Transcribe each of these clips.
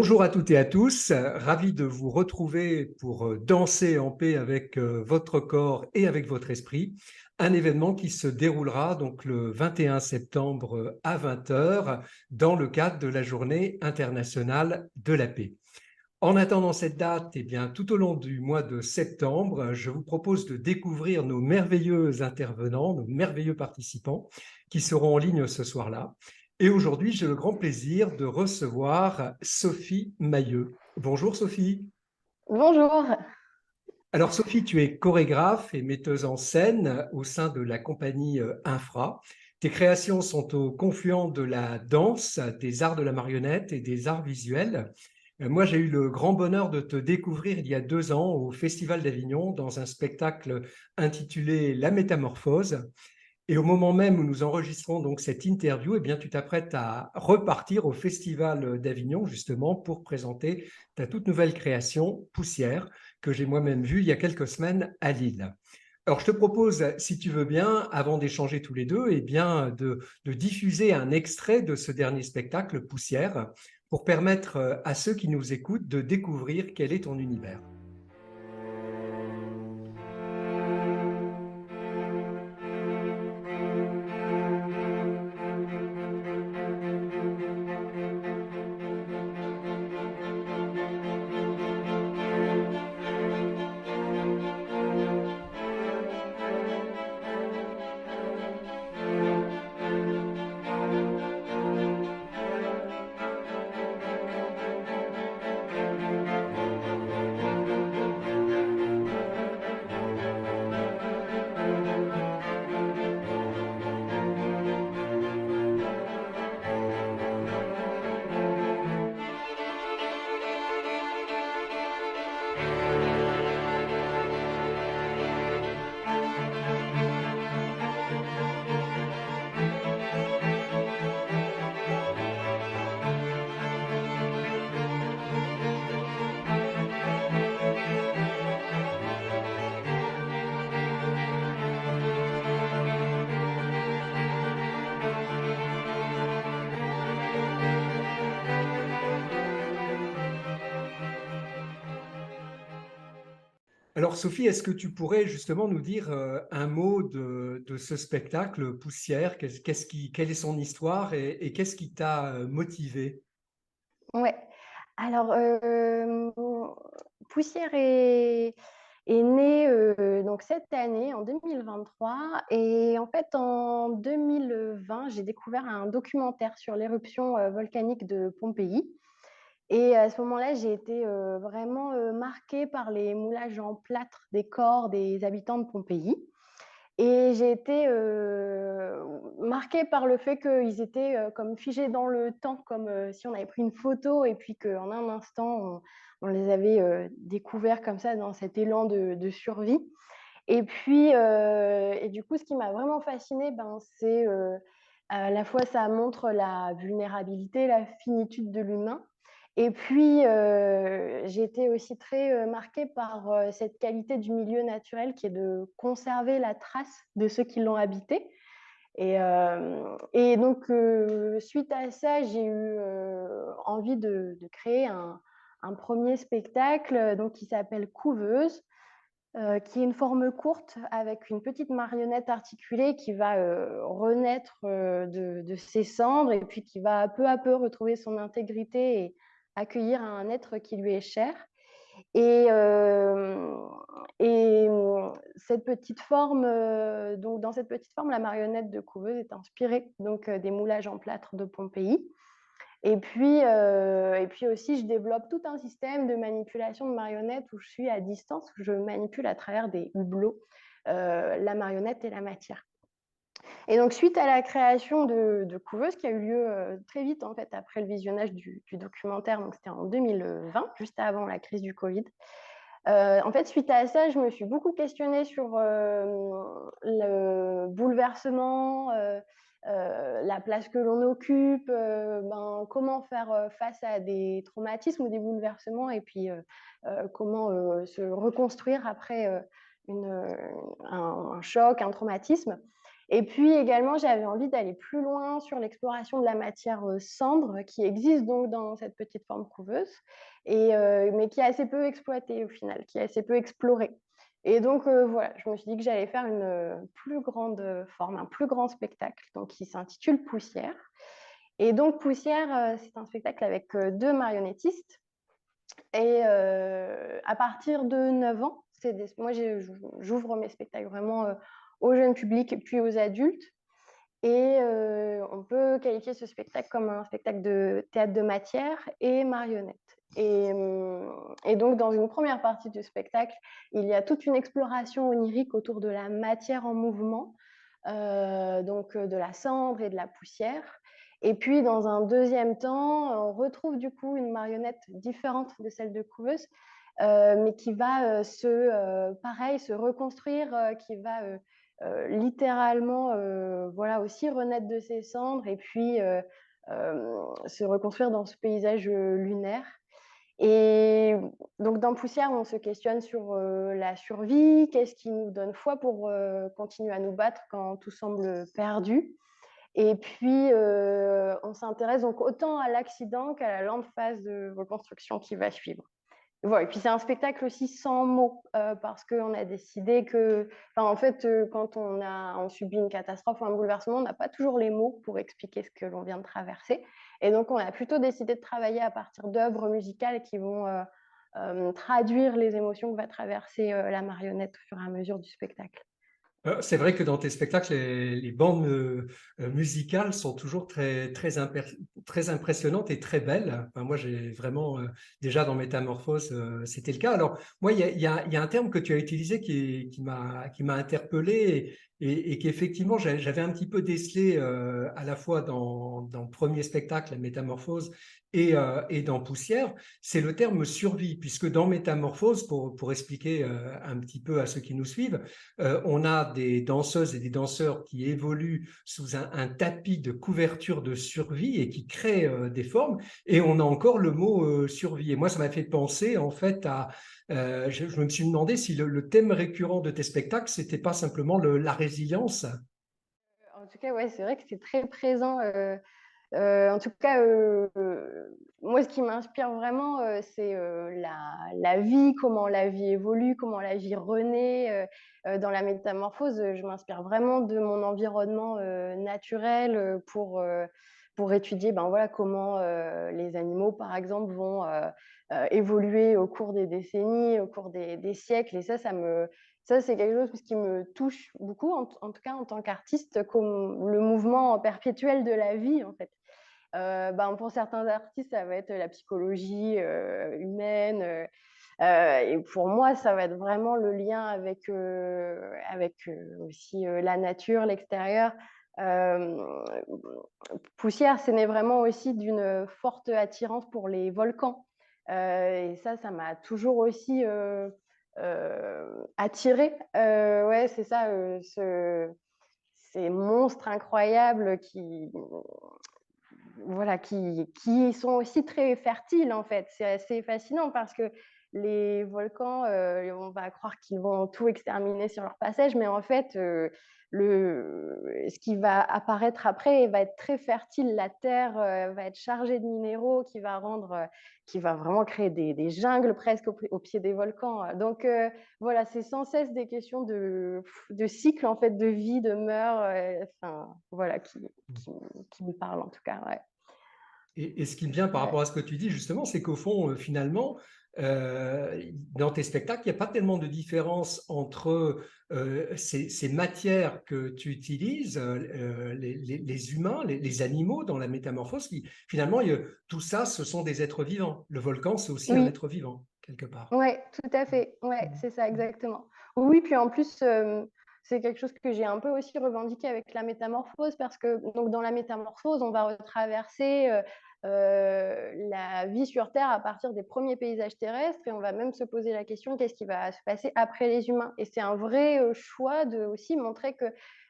Bonjour à toutes et à tous, ravi de vous retrouver pour danser en paix avec votre corps et avec votre esprit. Un événement qui se déroulera donc le 21 septembre à 20 heures dans le cadre de la Journée internationale de la paix. En attendant cette date, eh bien, tout au long du mois de septembre, je vous propose de découvrir nos merveilleux intervenants, nos merveilleux participants qui seront en ligne ce soir-là. Et aujourd'hui, j'ai le grand plaisir de recevoir Sophie Mailleux. Bonjour Sophie. Bonjour. Alors Sophie, tu es chorégraphe et metteuse en scène au sein de la compagnie Infra. Tes créations sont au confluent de la danse, des arts de la marionnette et des arts visuels. Moi, j'ai eu le grand bonheur de te découvrir il y a 2 ans au Festival d'Avignon dans un spectacle intitulé La Métamorphose. Et au moment même où nous enregistrons donc cette interview, eh bien, tu t'apprêtes à repartir au Festival d'Avignon justement pour présenter ta toute nouvelle création, Poussière, que j'ai moi-même vue il y a quelques semaines à Lille. Alors, je te propose, si tu veux bien, avant d'échanger tous les deux, eh bien, de diffuser un extrait de ce dernier spectacle, Poussière, pour permettre à ceux qui nous écoutent de découvrir quel est ton univers. Alors Sophie, est-ce que tu pourrais justement nous dire un mot de ce spectacle Poussière? Quelle est son histoire et qu'est-ce qui t'a motivé? Ouais. Alors, Poussière est née donc cette année, en 2023. Et en fait, en 2020, j'ai découvert un documentaire sur l'éruption volcanique de Pompéi. Et à ce moment-là, j'ai été vraiment marquée par les moulages en plâtre des corps des habitants de Pompéi. Et j'ai été marquée par le fait qu'ils étaient comme figés dans le temps, comme si on avait pris une photo et puis qu'en un instant, on les avait découverts comme ça dans cet élan de survie. Et puis, et du coup, ce qui m'a vraiment fascinée, c'est à la fois ça montre la vulnérabilité, la finitude de l'humain. Et puis, j'ai été aussi très marquée par cette qualité du milieu naturel qui est de conserver la trace de ceux qui l'ont habité. Et donc, suite à ça, j'ai eu envie de créer un premier spectacle donc, qui s'appelle Couveuse, qui est une forme courte avec une petite marionnette articulée qui va renaître de ses cendres et puis qui va peu à peu retrouver son intégrité et accueillir un être qui lui est cher. Et, euh, et cette petite forme, donc dans cette petite forme, la marionnette de couveuse est inspirée donc des moulages en plâtre de Pompéi. Et puis aussi, je développe tout un système de manipulation de marionnettes où je suis à distance, où je manipule à travers des hublots la marionnette et la matière. Et donc, suite à la création de Couveuse, qui a eu lieu très vite en fait après le visionnage du documentaire, donc c'était en 2020, juste avant la crise du Covid. En fait, suite à ça, je me suis beaucoup questionnée sur le bouleversement, la place que l'on occupe, comment faire face à des traumatismes ou des bouleversements, et puis comment se reconstruire après un choc, un traumatisme. Et puis également, j'avais envie d'aller plus loin sur l'exploration de la matière, cendre qui existe donc dans cette petite forme couveuse mais qui est assez peu exploitée au final, qui est assez peu explorée. Et donc voilà, je me suis dit que j'allais faire une, plus grande, forme, un plus grand spectacle, donc qui s'intitule Poussière. Et donc Poussière, c'est un spectacle avec, 2 marionnettistes à partir de 9 ans, c'est des moi j'ouvre mes spectacles vraiment, au jeune public et puis aux adultes. On peut qualifier ce spectacle comme un spectacle de théâtre de matière et marionnette. Et donc dans une première partie du spectacle, il y a toute une exploration onirique autour de la matière en mouvement, de la cendre et de la poussière. Et puis dans un deuxième temps, on retrouve du coup une marionnette différente de celle de Couveuse, mais qui va, pareil, se reconstruire, qui va, littéralement, voilà, aussi renaître de ses cendres et puis, se reconstruire dans ce paysage, lunaire. Et donc dans Poussière, on se questionne sur, la survie, qu'est-ce qui nous donne foi pour, continuer à nous battre quand tout semble perdu? Et puis, on s'intéresse donc autant à l'accident qu'à la lente phase de reconstruction qui va suivre. Voilà, et puis c'est un spectacle aussi sans mots, parce qu'on a décidé en fait, quand on subit une catastrophe ou un bouleversement, on n'a pas toujours les mots pour expliquer ce que l'on vient de traverser. Et donc on a plutôt décidé de travailler à partir d'œuvres musicales qui vont, traduire les émotions que va traverser, la marionnette au fur et à mesure du spectacle. C'est vrai que dans tes spectacles, les bandes musicales sont toujours très impressionnantes et très belles. Enfin, moi, j'ai vraiment, déjà dans Métamorphose, c'était le cas. Alors, moi, il y a un terme que tu as utilisé qui m'a interpellé et qu'effectivement, j'avais un petit peu décelé à la fois dans le premier spectacle, la Métamorphose, et dans Poussière, c'est le terme survie, puisque dans Métamorphose, pour expliquer un petit peu à ceux qui nous suivent, on a des danseuses et des danseurs qui évoluent sous un tapis de couverture de survie et qui créent des formes. Et on a encore le mot survie. Et moi, ça m'a fait penser en fait à... je me suis demandé si le thème récurrent de tes spectacles, c'était pas simplement la résilience. En tout cas, ouais, c'est vrai que c'est très présent, en tout cas, moi, ce qui m'inspire vraiment, c'est, la vie, comment la vie évolue, comment la vie renaît, dans la métamorphose, je m'inspire vraiment de mon environnement, naturel, pour étudier, ben, voilà, comment, les animaux, par exemple, vont, évoluer au cours des décennies, au cours des siècles. Et ça, c'est quelque chose qui me touche beaucoup, en tout cas en tant qu'artiste, comme le mouvement perpétuel de la vie, en fait. Pour certains artistes, ça va être la psychologie, humaine, et pour moi, ça va être vraiment le lien avec aussi, la nature, l'extérieur. Hem, Poussière, c'est né vraiment aussi d'une forte attirance pour les volcans, et ça m'a toujours aussi, attirée. Ouais, c'est ça, ces monstres incroyables qui voilà, qui sont aussi très fertiles, en fait. C'est assez fascinant parce que les volcans, on va croire qu'ils vont tout exterminer sur leur passage, mais en fait, ce qui va apparaître après va être très fertile. La terre, va être chargée de minéraux qui va vraiment créer des jungles presque au pied des volcans. Donc voilà, c'est sans cesse des questions de cycle, en fait, de vie, de mœurs, enfin voilà, qui qui me parlent en tout cas, ouais. Et ce qui me vient par Ouais. rapport à ce que tu dis, justement, c'est qu'au fond, finalement, dans tes spectacles, il n'y a pas tellement de différence entre ces matières que tu utilises, les humains, les animaux dans la métamorphose, qui finalement, tout ça, ce sont des êtres vivants. Le volcan, c'est aussi un Oui, être vivant, quelque part. ouais, tout à fait. Ouais, c'est ça exactement. Oui, puis en plus, c'est quelque chose que j'ai un peu aussi revendiqué avec la métamorphose parce que donc dans la métamorphose, on va retraverser, la vie sur Terre à partir des premiers paysages terrestres et on va même se poser la question: «Qu'est-ce qui va se passer après les humains?» et c'est un vrai, choix de aussi montrer que,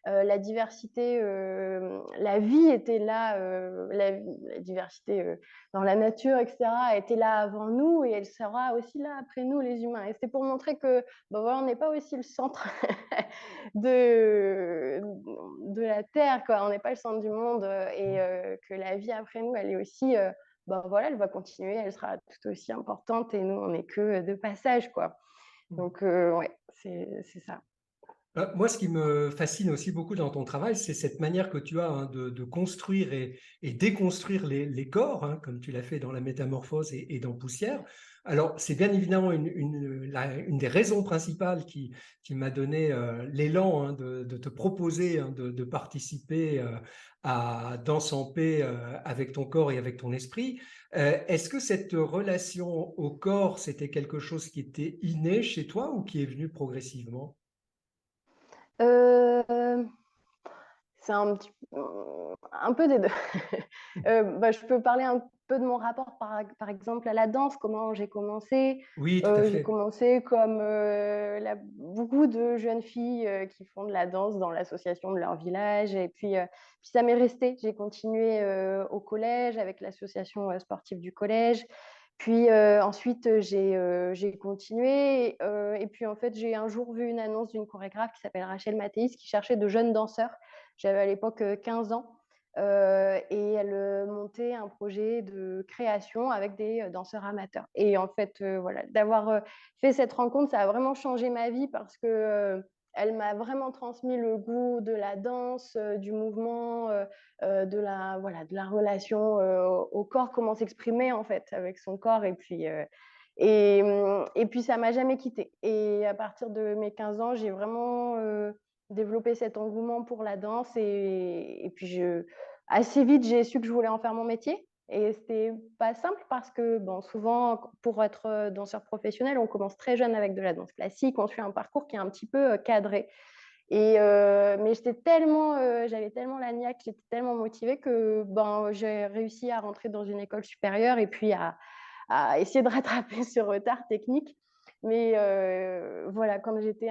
la diversité, la vie était là, la diversité, dans la nature et cetera était là avant nous et elle sera aussi là après nous les humains et c'est pour montrer que, bah, voilà, on n'est pas aussi le centre de la terre, quoi. On n'est pas le centre du monde, et que la vie après nous, elle est aussi, bah, voilà, elle va continuer, elle sera tout aussi importante et nous, on n'est que de passage, quoi. Donc ouais, c'est ça. Moi, ce qui me fascine aussi beaucoup dans ton travail, c'est cette manière que tu as, hein, de construire et déconstruire les corps, hein, comme tu l'as fait dans La Métamorphose et dans Poussière. Alors, c'est bien évidemment une des raisons principales qui m'a donné l'élan, hein, de te proposer, hein, de participer à Danse en paix avec ton corps et avec ton esprit. Est-ce que cette relation au corps, c'était quelque chose qui était inné chez toi ou qui est venu progressivement? Hem C'est un peu des 2. Bah, je peux parler un peu de mon rapport par exemple à la danse, comment j'ai commencé. Oui, tout à J'ai fait. commencé comme, la beaucoup de jeunes filles, qui font de la danse dans l'association de leur village et puis ça m'est resté. J'ai continué, au collège avec l'association, sportive du collège. Puis, ensuite, j'ai continué, et puis en fait, j'ai un jour vu une annonce d'une chorégraphe qui s'appelle Rachel Mathéis qui cherchait de jeunes danseurs. J'avais à l'époque, 15 ans, et elle, montait un projet de création avec des, danseurs amateurs et en fait, voilà, d'avoir, fait cette rencontre, ça a vraiment changé ma vie parce que, elle m'a vraiment transmis le goût de la danse, du mouvement, de la voilà, de la relation, au corps, comment s'exprimer en fait avec son corps et puis ça m'a jamais quittée et à partir de mes 15 ans, j'ai vraiment, développé cet engouement pour la danse et puis assez vite, j'ai su que je voulais en faire mon métier et c'était pas simple parce que, bon, souvent, pour être, danseur professionnel, on commence très jeune avec de la danse classique, on suit un parcours qui est un petit peu, cadré mais j'avais tellement la niaque, j'étais tellement motivée que, ben, j'ai réussi à rentrer dans une école supérieure et puis à essayer de rattraper ce retard technique. Mais voilà, quand j'étais,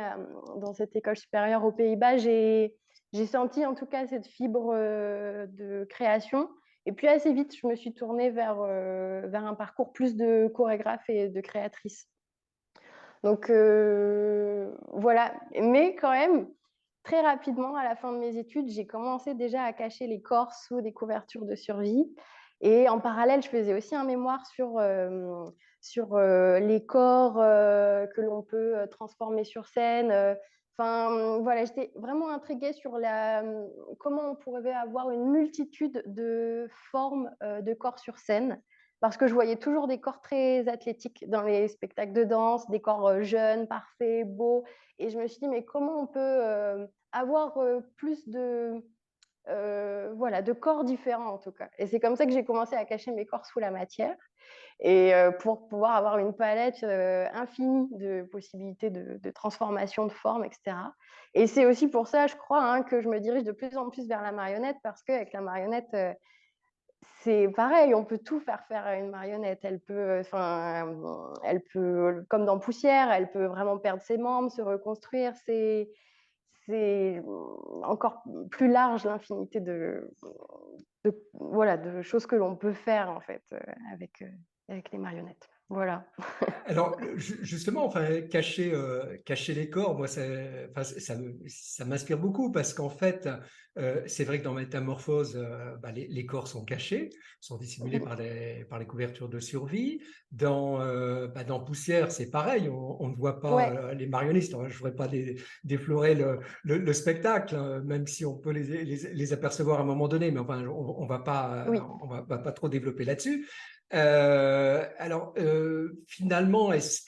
dans cette école supérieure aux Pays-Bas, j'ai senti en tout cas cette fibre, de création et puis assez vite, je me suis tournée vers un parcours plus de chorégraphe et de créatrice. Donc voilà, mais quand même, très rapidement, à la fin de mes études, j'ai commencé déjà à cacher les corps sous des couvertures de survie et en parallèle, je faisais aussi un mémoire sur, les corps, que l'on peut, transformer sur scène, enfin, voilà, j'étais vraiment intriguée sur comment on pourrait avoir une multitude de formes, de corps sur scène parce que je voyais toujours des corps très athlétiques dans les spectacles de danse, des corps, jeunes, parfaits, beaux et je me suis dit: «Mais comment on peut, avoir, plus de, voilà, de corps différents en tout cas?» et c'est comme ça que j'ai commencé à cacher mes corps sous la matière et pour pouvoir avoir une palette, infinie de possibilités de transformation de formes et cetera et c'est aussi pour ça, je crois, hein, que je me dirige de plus en plus vers la marionnette parce qu'avec la marionnette, c'est pareil, on peut tout faire à une marionnette. Elle peut, enfin, elle peut, comme dans Poussière, elle peut vraiment perdre ses membres, se reconstruire. C'est encore plus large l'infinité voilà, de choses que l'on peut faire en fait, avec les marionnettes. Voilà. Alors, justement, enfin, cacher les corps, moi, enfin, ça m'inspire beaucoup parce qu'en fait, c'est vrai que dans Métamorphose, bah, les corps sont cachés, sont dissimulés Mmh. par les couvertures de survie. Dans Poussière, c'est pareil, on ne voit pas Ouais, les marionnistes. Alors, je ne voudrais pas déflorer le spectacle, hein, même si on peut les apercevoir à un moment donné, mais enfin, on ne va pas, oui. va pas trop développer là-dessus. Finalement, est-ce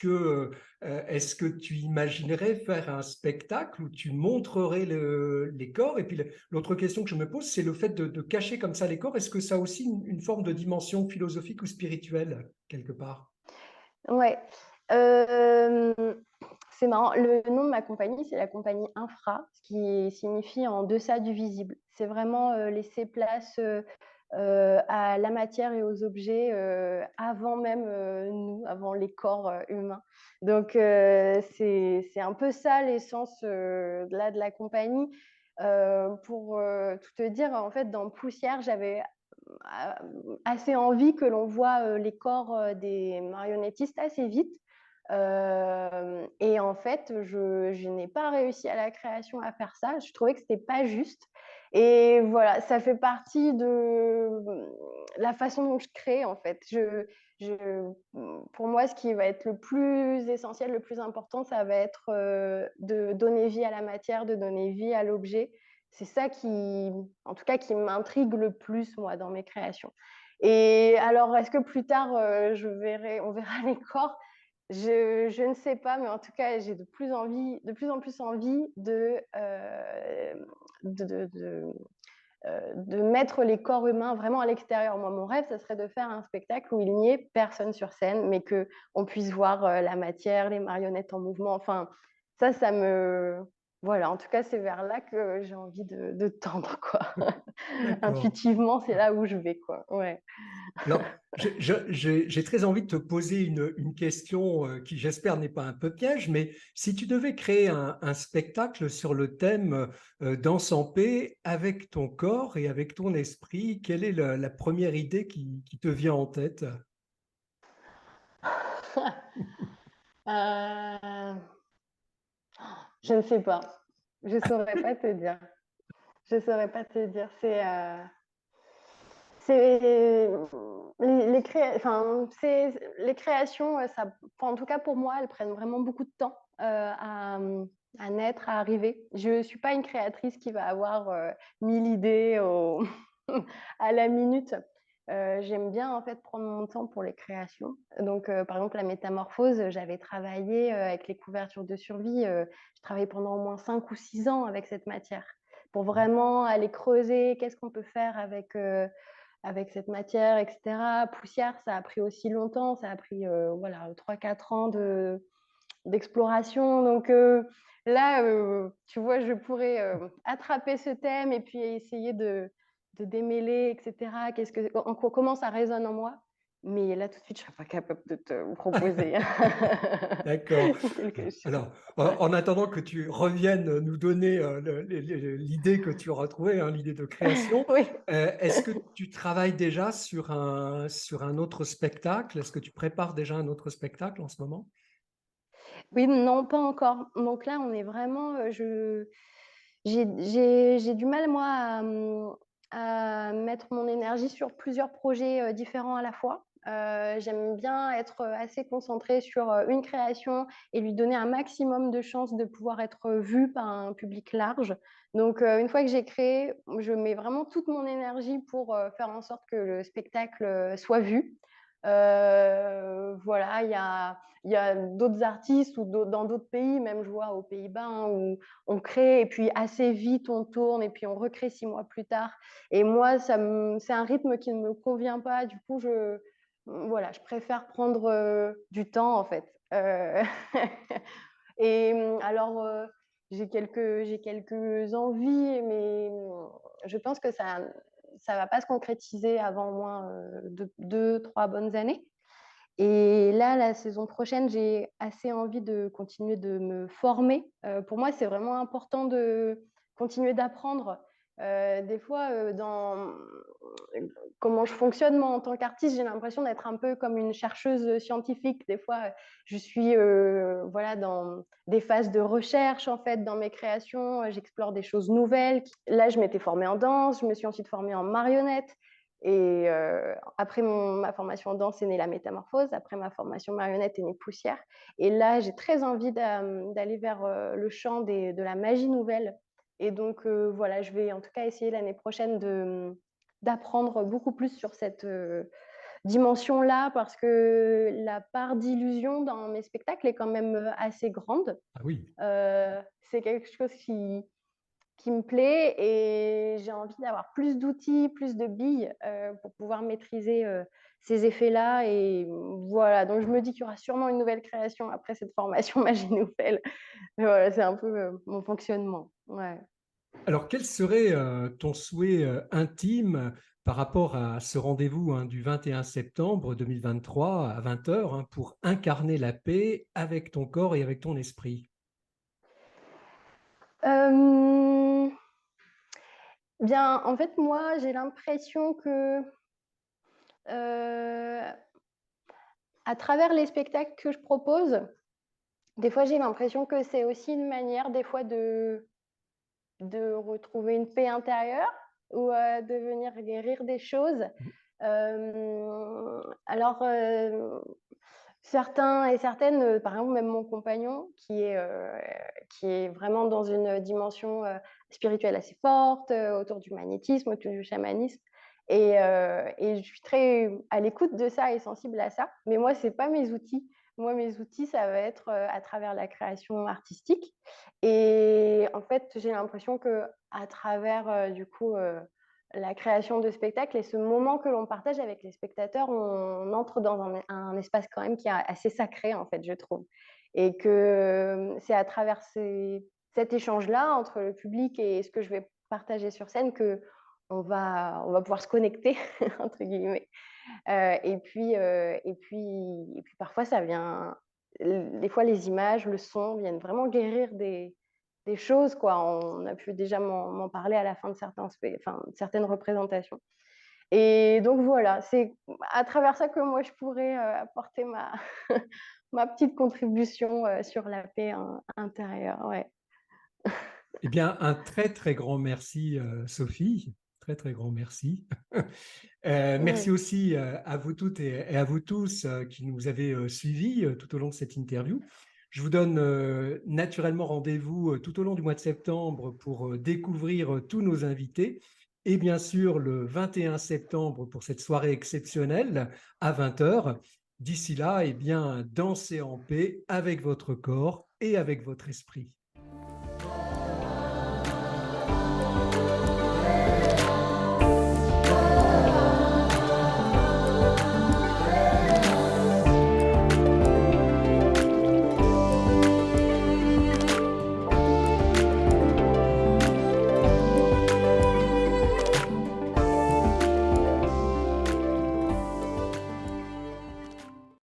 que tu imaginerais faire un spectacle où tu montrerais les corps? Et puis l'autre question que je me pose, c'est le fait de cacher comme ça les corps. Est-ce que ça a aussi une forme de dimension philosophique ou spirituelle quelque part? Ouais. Hem, c'est marrant, le nom de ma compagnie, c'est la compagnie Infra, ce qui signifie en deçà du visible. C'est vraiment, laisser place, à la matière et aux objets, avant même, nous, avant les corps, humains. Donc c'est un peu ça l'essence, de la compagnie. Pour, tout te dire, en fait, dans Poussière, j'avais a assez envie que l'on voit, les corps, des marionnettistes assez vite. Et en fait, je n'ai pas réussi à la création à faire ça. Je trouvais que c'était pas juste et voilà, ça fait partie de, la façon dont je crée, en fait. Pour moi, ce qui va être le plus essentiel, le plus important, ça va être, de donner vie à la matière, de donner vie à l'objet. C'est ça qui, en tout cas, qui m'intrigue le plus, moi, dans mes créations. Et alors, est-ce que plus tard, on verra les corps? Je ne sais pas, mais en tout cas, j'ai de plus en plus envie de mettre les corps humains vraiment à l'extérieur. Moi, mon rêve, ça serait de faire un spectacle où il n'y ait personne sur scène, mais qu'on puisse voir la matière, les marionnettes en mouvement. Enfin, ça me... Voilà, en tout cas, c'est vers là que j'ai envie de tendre, quoi. D'accord. Intuitivement, c'est là où je vais, quoi. Ouais. Alors, j'ai très envie de te poser une question qui, j'espère, n'est pas un peu piège, mais si tu devais créer un spectacle sur le thème Danse en paix avec ton corps et avec ton esprit, quelle est la première idée qui te vient en tête? Euh, je ne sais pas. Je saurais pas te dire. Je saurais pas te dire. C'est les créations, en tout cas pour moi, elles prennent vraiment beaucoup de temps à naître, à arriver. Je ne suis pas une créatrice qui va avoir 1000 idées à la minute. J'aime bien en fait prendre mon temps pour les créations. Donc, par exemple, la métamorphose, j'avais travaillé avec les couvertures de survie. Je travaillais pendant au moins 5 ou 6 ans avec cette matière pour vraiment aller creuser qu'est-ce qu'on peut faire avec cette matière, etc. Poussière, ça a pris aussi longtemps, ça a pris voilà, 3-4 ans d'exploration. Donc là, tu vois, je pourrais attraper ce thème et puis essayer de démêler, etc. Comment ça résonne en moi. Mais là, tout de suite, je ne serais pas capable de te proposer D'accord. quelque chose. Alors, Ouais. en attendant que tu reviennes nous donner l'idée que tu auras trouvée, hein, l'idée de création, Oui. est-ce que tu travailles déjà sur un autre spectacle? Est-ce que tu prépares déjà un autre spectacle en ce moment? Oui, non, pas encore. Donc là, on est vraiment, j'ai du mal, moi, à mettre mon énergie sur plusieurs projets, différents à la fois. J'aime bien être, assez concentrée sur, une création et lui donner un maximum de chances de pouvoir être vue par un public large. Donc, une fois que j'ai créé, je mets vraiment toute mon énergie pour, faire en sorte que le spectacle, soit vu. Voilà, il y a d'autres artistes ou dans d'autres pays, même je vois aux Pays-Bas, hein, où on crée et puis assez vite on tourne et puis on recrée 6 mois plus tard. Et moi, c'est un rythme qui ne me convient pas. Du coup, voilà, je préfère prendre du temps en fait. Et alors, j'ai quelques envies, mais je pense que ça va pas se concrétiser avant au moins 2-3 bonnes années. Et là, la saison prochaine, j'ai assez envie de continuer de me former. Pour moi, c'est vraiment important de continuer d'apprendre. Des fois, dans comment je fonctionne moi en tant qu'artiste, j'ai l'impression d'être un peu comme une chercheuse scientifique. Des fois, je suis voilà, dans des phases de recherche en fait dans mes créations. J'explore des choses nouvelles. Là, je m'étais formée en danse, je me suis ensuite formée en marionnette. Et après ma formation en danse est née la métamorphose. Après ma formation marionnette est née Poussière. Et là, j'ai très envie d'aller vers le champ de la magie nouvelle. Et donc, voilà, je vais en tout cas essayer l'année prochaine d'apprendre beaucoup plus sur cette dimension-là parce que la part d'illusion dans mes spectacles est quand même assez grande. Ah oui. C'est quelque chose qui me plaît et j'ai envie d'avoir plus d'outils, plus de billes pour pouvoir maîtriser ces effets-là. Et voilà, donc je me dis qu'il y aura sûrement une nouvelle création après cette formation magie nouvelle. Mais voilà, c'est un peu mon fonctionnement. Ouais. Alors, quel serait ton souhait intime par rapport à ce rendez-vous du 21 septembre 2023 à 20 heures pour incarner la paix avec ton corps et avec ton esprit? Hem, Bien, en fait, moi, j'ai l'impression que, heu, à travers les spectacles que je propose, des fois, j'ai l'impression que c'est aussi une manière, des fois, de retrouver une paix intérieure ou, de venir guérir des choses. Alors, certains et certaines, par exemple, même mon compagnon qui est vraiment dans une dimension, spirituelle assez forte, autour du magnétisme, autour du chamanisme et je suis très à l'écoute de ça et sensible à ça. Mais moi, c'est pas mes outils. Moi, mes outils, ça va être, à travers la création artistique et en fait, j'ai l'impression qu'à travers, du coup, la création de spectacles et ce moment que l'on partage avec les spectateurs, on entre dans un espace quand même qui est assez sacré, en fait, je trouve. Et que c'est à travers cet échange-là entre le public et ce que je vais partager sur scène que on va pouvoir se connecter, entre guillemets. Et puis parfois ça vient, des fois les images, le son viennent vraiment guérir des choses, quoi. On a pu déjà m'en parler à la fin de certaines représentations. Et donc voilà, c'est à travers ça que moi je pourrais, apporter ma ma petite contribution, sur la paix intérieure, ouais. Eh bien, un très, très grand merci, Sophie. Très, très grand merci. Merci Ouais. aussi à vous toutes et à vous tous qui nous avez suivis tout au long de cette interview. Je vous donne naturellement rendez-vous tout au long du mois de septembre pour découvrir tous nos invités et bien sûr le 21 septembre pour cette soirée exceptionnelle à 20 heures. D'ici là, eh bien, dansez en paix avec votre corps et avec votre esprit.